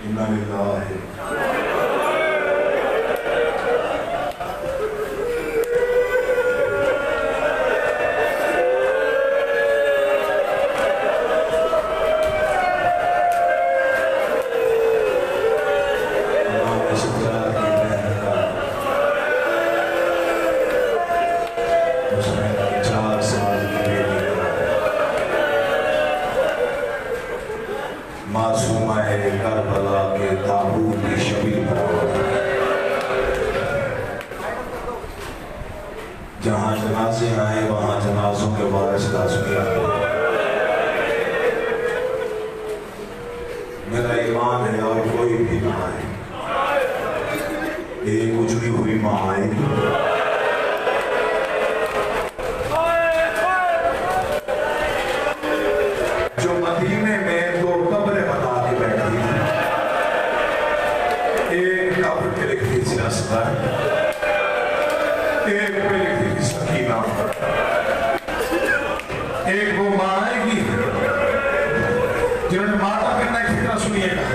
इन्ना लिल्लाहि जहाँ जनाजे आए वहाँ जनाजों के वारिस लाज़मी आए। मेरा ईमान है और कोई भी ना आए, एक उजड़ी हुई माँ आएगी, जो मदीने में दो कब्रें बना के बैठी, एक कब्र पे लिखी थी असगर, एक पे लिखी थी सकीना। एक वो माँ आएगी जिन्होंने माता करना एक फिक्रा सुनिएगा,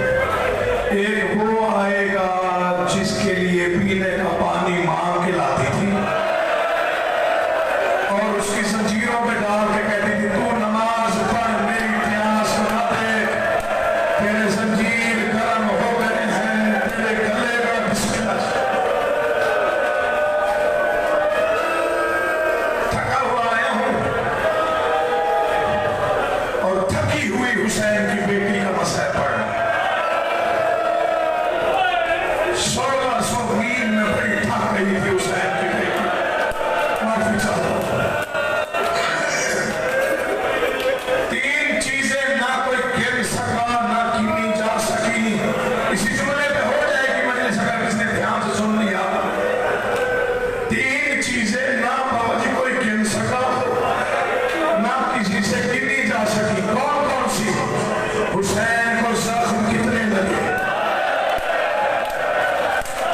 एक वो आएगा जिसके लिए पीने का पानी मांग के लाती थी और उसकी जंजीरों पे डाल के कहती थी तू नमाज पढ़ मेरी प्यास बना दे, तेरे जंजीर गर्म हो गए हैं, तेरे गले का बिस्मिल्लाह। थका हुआ आया हूं और थकी हुई हुसैन की बेटी का मसला पढ़ 1600 मील में बड़ी थक रही थी हुसैन की बेटी। माफी चाहता हूं, तीन चीजें ना कोई गिर सका ना गिनी जा सकी। इसी जुमले पे हो जाएगी मजलिस अगर किसने ध्यान से सुन लिया। तीन चीजें ना बाबा कोई गिन सका ना किसी से गिनी जा सकी। कौन कौन सी? हुसैन को जख्म कितने लगे,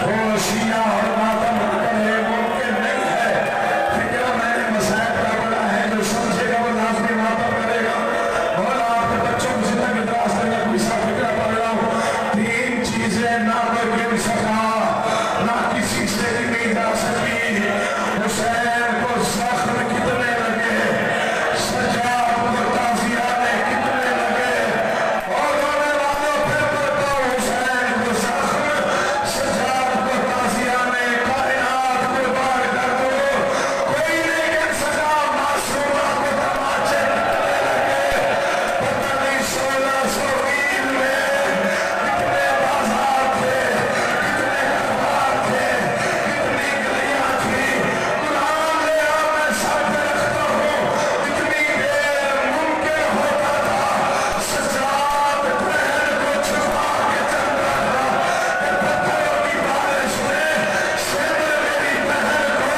होशिया और मातम करने मुमकिन नहीं है। फिक्र मैंने मसाइब का बड़ा है, जो समझेगा वो लाज़मी मातम करेगा। और आपके बच्चों को जिंदगी दराज करने कोई सा फिक्र पड़ रहा हूँ। तीन चीजें ना कोई गिन सका ना किसी से गिनी जा सकी। हुसैन को जख्म कितने लगे, सजाद को ताज़ियाने कितने लगे, और रोने वालों फिर बताओ हुसैन को जख्म, सजाद को ताज़ियाने कायनात कुर्बान कर दो। कोई नहीं गिन सका। मासूमा को तमाचे लगे, पता नहीं 1600 मील में कितने बाजार थे, कितने अखबार थे, कितनी गलियां थी। कुरान ले आओ, मैं सर पे रखता हूँ। इतनी देर मुमकिन होता था सजाद बहन को छुपा के चल रहा था। पत्थरों की बारिश में सिंध मेरी बहन को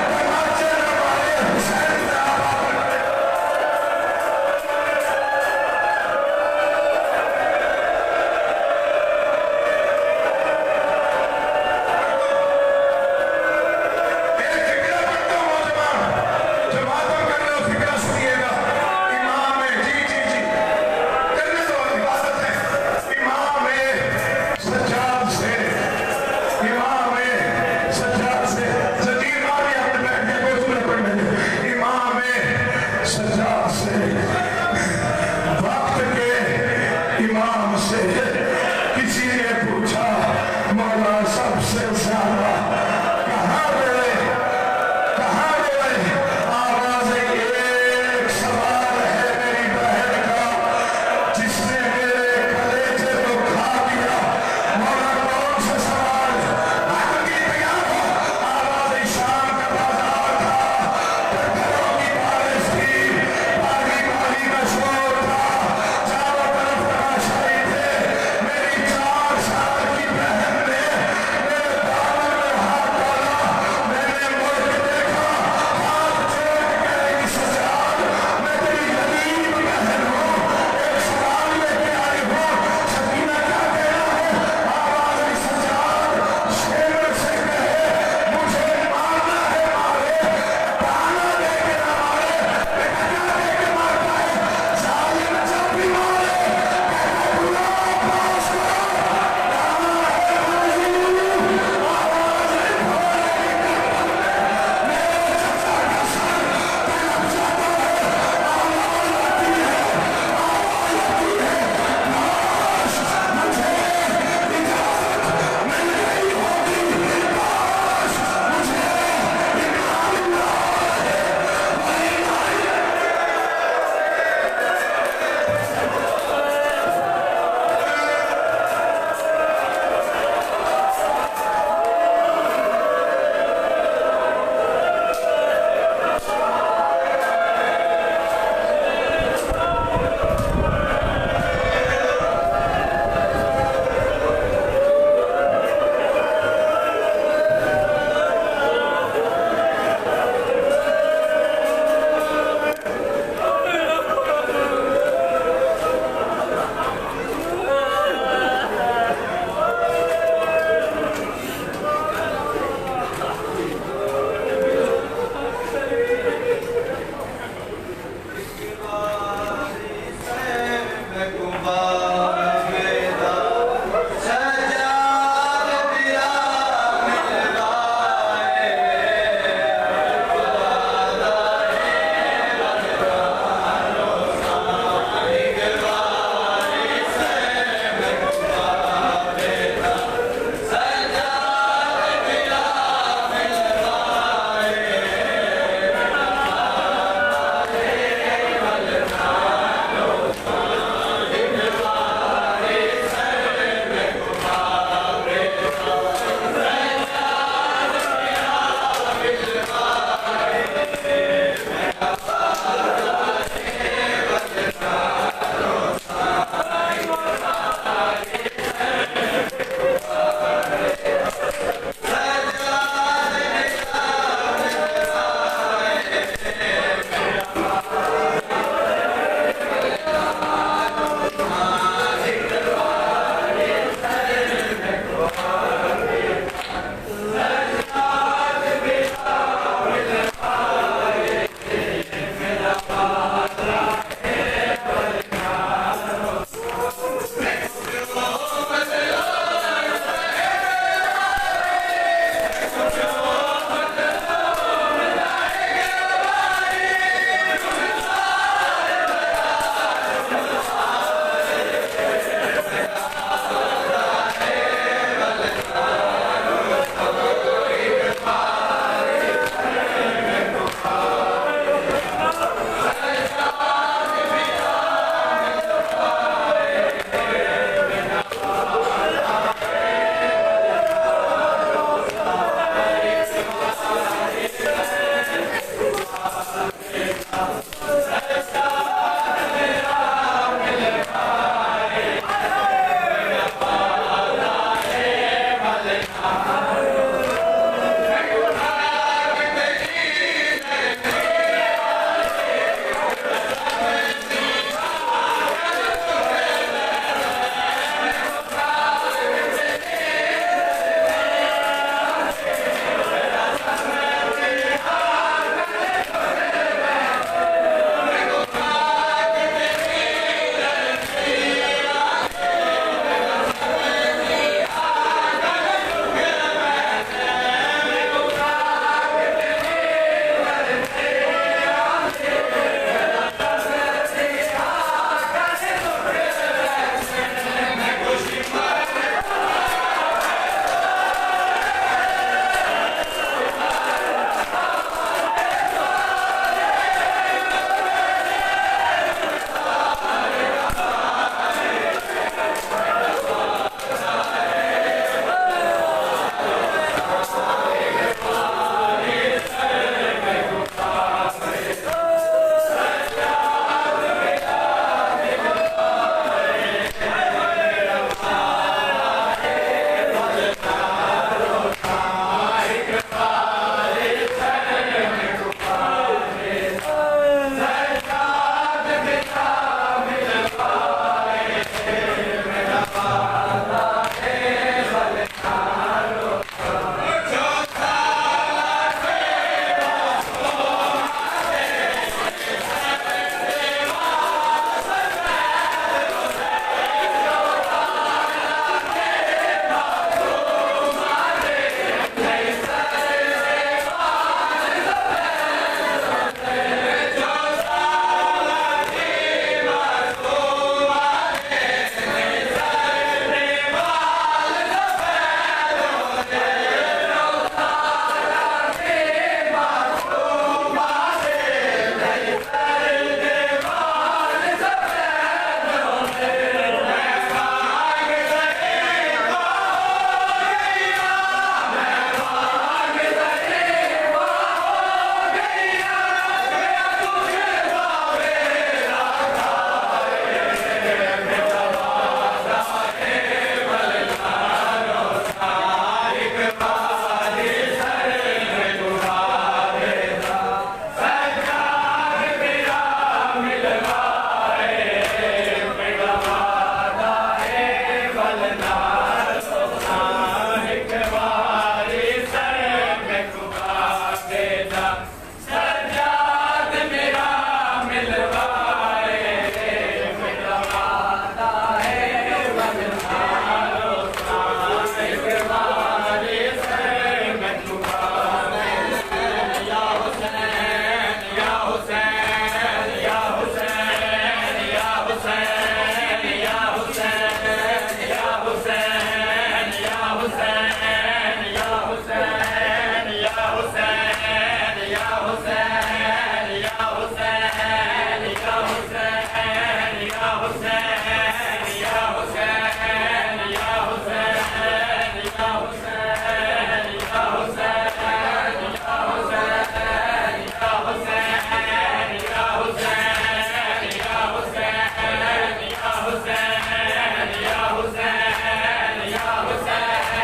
तमाचे न मारे, हुसैन ने वक्त के इमाम से किसी ने